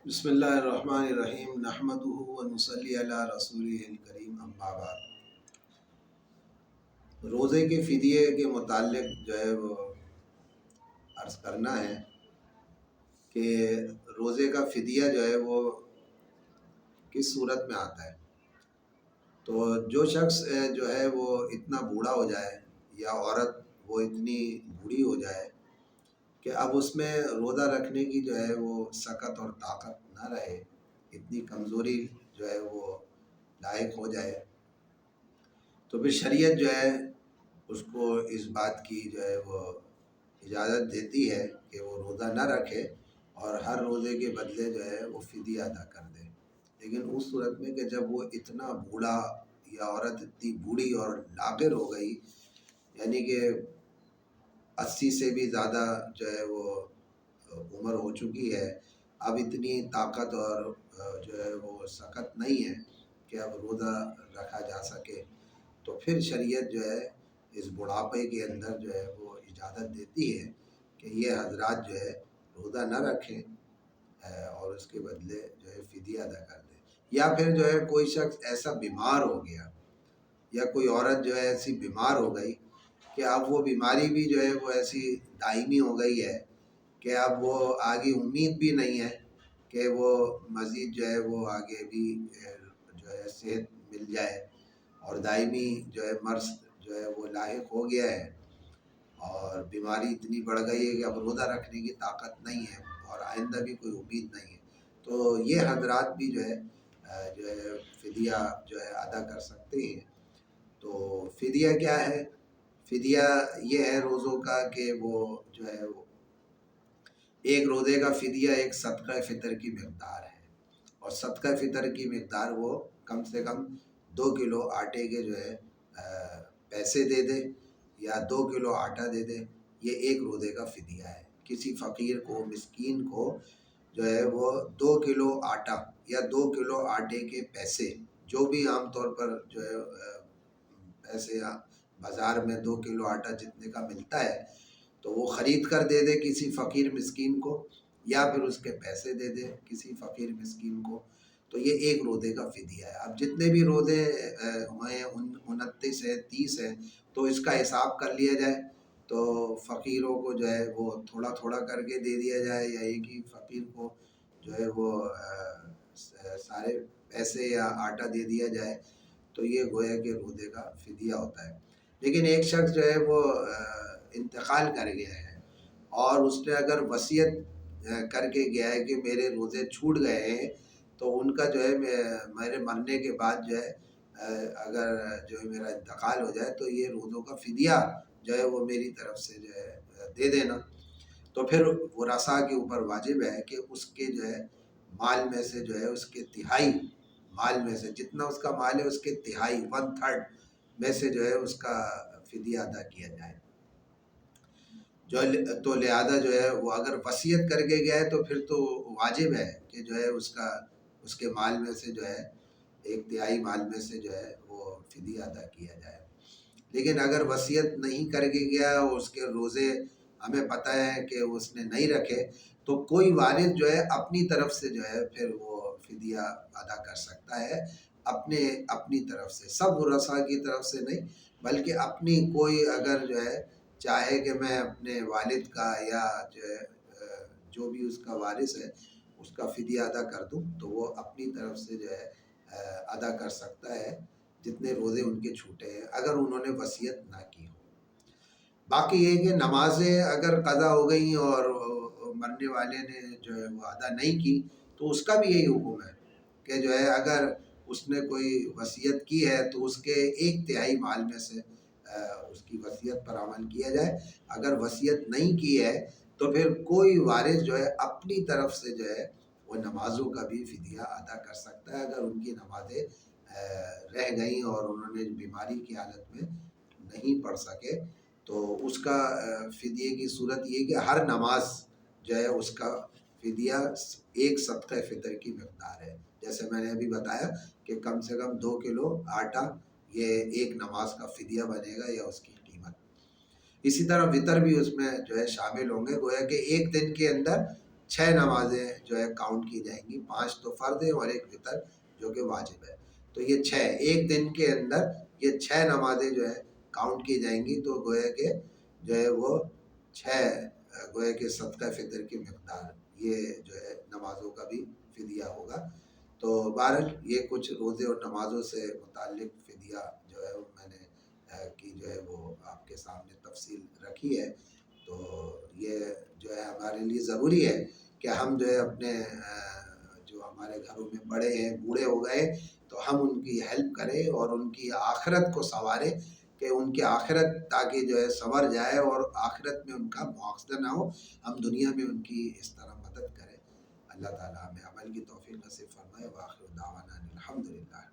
بسم اللہ الرحمن الرحیم نحمدہ و نصلی علی رسولہ الکریم اما بعد۔ روزے کے فدیے کے متعلق جو ہے وہ عرض کرنا ہے کہ روزے کا فدیہ جو ہے وہ کس صورت میں آتا ہے۔ تو جو شخص جو ہے وہ اتنا بوڑھا ہو جائے یا عورت وہ اتنی بوڑھی ہو جائے کہ اب اس میں روزہ رکھنے کی جو ہے وہ سکت اور طاقت نہ رہے، اتنی کمزوری جو ہے وہ لاحق ہو جائے، تو پھر شریعت جو ہے اس کو اس بات کی جو ہے وہ اجازت دیتی ہے کہ وہ روزہ نہ رکھے اور ہر روزے کے بدلے جو ہے وہ فدیہ ادا کر دے۔ لیکن اس صورت میں کہ جب وہ اتنا بوڑھا یا عورت اتنی بوڑھی اور لاغر ہو گئی، یعنی کہ 80 سے بھی زیادہ جو ہے وہ عمر ہو چکی ہے، اب اتنی طاقت اور جو ہے وہ سکت نہیں ہے کہ اب روزہ رکھا جا سکے، تو پھر شریعت جو ہے اس بڑھاپے کے اندر جو ہے وہ اجازت دیتی ہے کہ یہ حضرات جو ہے روزہ نہ رکھیں اور اس کے بدلے جو ہے فدیہ ادا کر دیں۔ یا پھر جو ہے کوئی شخص ایسا بیمار ہو گیا یا کوئی عورت جو ہے ایسی بیمار ہو گئی کہ اب وہ بیماری بھی جو ہے وہ ایسی دائمی ہو گئی ہے کہ اب وہ آگے امید بھی نہیں ہے کہ وہ مزید جو ہے وہ آگے بھی جو ہے صحت مل جائے، اور دائمی جو ہے مرض جو ہے وہ لاحق ہو گیا ہے اور بیماری اتنی بڑھ گئی ہے کہ اب روزہ رکھنے کی طاقت نہیں ہے اور آئندہ بھی کوئی امید نہیں ہے، تو یہ حضرات بھی جو ہے فدیہ جو ہے ادا کر سکتے ہیں۔ تو فدیہ کیا ہے؟ فدیہ یہ ہے روزوں کا کہ وہ جو ہے وہ ایک روزے کا فدیہ ایک صدقہ فطر کی مقدار ہے، اور صدقہ فطر کی مقدار وہ کم سے کم 2 کلو آٹے کے جو ہے پیسے دے دے یا 2 کلو آٹا دے دے، یہ ایک روزے کا فدیہ ہے۔ کسی فقیر کو، مسکین کو جو ہے وہ 2 کلو آٹا یا 2 کلو آٹے کے پیسے، جو بھی عام طور پر جو ہے پیسے بازار میں 2 کلو آٹا جتنے کا ملتا ہے تو وہ خرید کر دے دے کسی فقیر مسکین کو، یا پھر اس کے پیسے دے دے کسی فقیر مسکین کو، تو یہ ایک روزے کا فدیہ ہے۔ اب جتنے بھی روزے ہوئے 29 ہے، 30 ہے، تو اس کا حساب کر لیا جائے، تو فقیروں کو جو ہے وہ تھوڑا تھوڑا کر کے دے دیا جائے، یا ایک ہی فقیر کو جو ہے وہ سارے پیسے یا آٹا دے دیا جائے، تو یہ گویا کہ روزے کا فدیہ ہوتا ہے۔ لیکن ایک شخص جو ہے وہ انتقال کر گیا ہے اور اس نے اگر وصیت کر کے گیا ہے کہ میرے روزے چھوٹ گئے ہیں، تو ان کا جو ہے میرے مرنے کے بعد جو ہے اگر جو ہے میرا انتقال ہو جائے تو یہ روزوں کا فدیہ جو ہے وہ میری طرف سے جو ہے دے دینا، تو پھر ورثاء کے اوپر واجب ہے کہ اس کے جو ہے مال میں سے جو ہے اس کے تہائی مال میں سے، جتنا اس کا مال ہے اس کے تہائی 1/3 میں سے جو ہے اس کا فدیہ ادا کیا جائے۔ تو لہذا جو ہے وہ اگر وصیت کر کے گیا ہے تو پھر تو واجب ہے کہ جو ہے اس کے مال میں سے جو ہے 1/3 مال میں سے جو ہے وہ فدیہ ادا کیا جائے۔ لیکن اگر وصیت نہیں کر کے گیا اور اس کے روزے ہمیں پتہ ہے کہ اس نے نہیں رکھے، تو کوئی وارث جو ہے اپنی طرف سے جو ہے پھر وہ فدیہ ادا کر سکتا ہے، اپنی طرف سے، سب ورثاء کی طرف سے نہیں، بلکہ اپنی کوئی اگر جو ہے چاہے کہ میں اپنے والد کا یا جو بھی اس کا وارث ہے اس کا فدیہ ادا کر دوں، تو وہ اپنی طرف سے جو ہے ادا کر سکتا ہے جتنے روزے ان کے چھوٹے ہیں، اگر انہوں نے وصیت نہ کی ہو۔ باقی یہ کہ نمازیں اگر قضا ہو گئیں اور مرنے والے نے جو ہے وہ ادا نہیں کی، تو اس کا بھی یہی حکم ہے کہ جو ہے اگر اس نے کوئی وصیت کی ہے تو اس کے 1/3 مال میں سے اس کی وصیت پر عمل کیا جائے۔ اگر وصیت نہیں کی ہے تو پھر کوئی وارث جو ہے اپنی طرف سے جو ہے وہ نمازوں کا بھی فدیہ ادا کر سکتا ہے، اگر ان کی نمازیں رہ گئیں اور انہوں نے بیماری کی حالت میں نہیں پڑھ سکے، تو اس کا فدیے کی صورت یہ کہ ہر نماز جو ہے اس کا فدیہ ایک صدقہ فطر کی مقدار ہے، جیسے میں نے ابھی بتایا کہ کم سے کم 2 کلو آٹا یہ ایک نماز کا فدیہ بنے گا یا اس کی قیمت۔ اسی طرح وطر بھی اس میں جو ہے شامل ہوں گے، گویا کہ ایک دن کے اندر 6 نمازیں جو ہے کاؤنٹ کی جائیں گی، 5 تو فرض ہیں اور ایک وطر جو کہ واجب ہے. تو یہ 6 ایک دن کے اندر یہ 6 نمازیں جو ہے کاؤنٹ کی جائیں گی. تو گویا کہ جو ہے وہ 6 گویا کہ صدقہ فطر کی مقدار، یہ جو ہے نمازوں کا بھی فدیہ ہوگا. تو بہرحال یہ کچھ روزے اور نمازوں سے متعلق فدیہ جو ہے وہ میں نے کی جو ہے وہ آپ کے سامنے تفصیل رکھی ہے. تو یہ جو ہے ہمارے لیے ضروری ہے کہ ہم جو ہے اپنے جو ہمارے گھروں میں بڑے ہیں، بوڑھے ہو گئے، تو ہم ان کی ہیلپ کریں اور ان کی آخرت کو سنواریں، کہ ان کی آخرت تاکہ جو ہے سنور جائے اور آخرت میں ان کا مواخذہ نہ ہو، ہم دنیا میں ان کی اس طرح مدد کریں. اللہ تعالیٰ ہمیں عمل کی توفیق نصیب فرمائے. وآخر دعوانا الحمدللہ.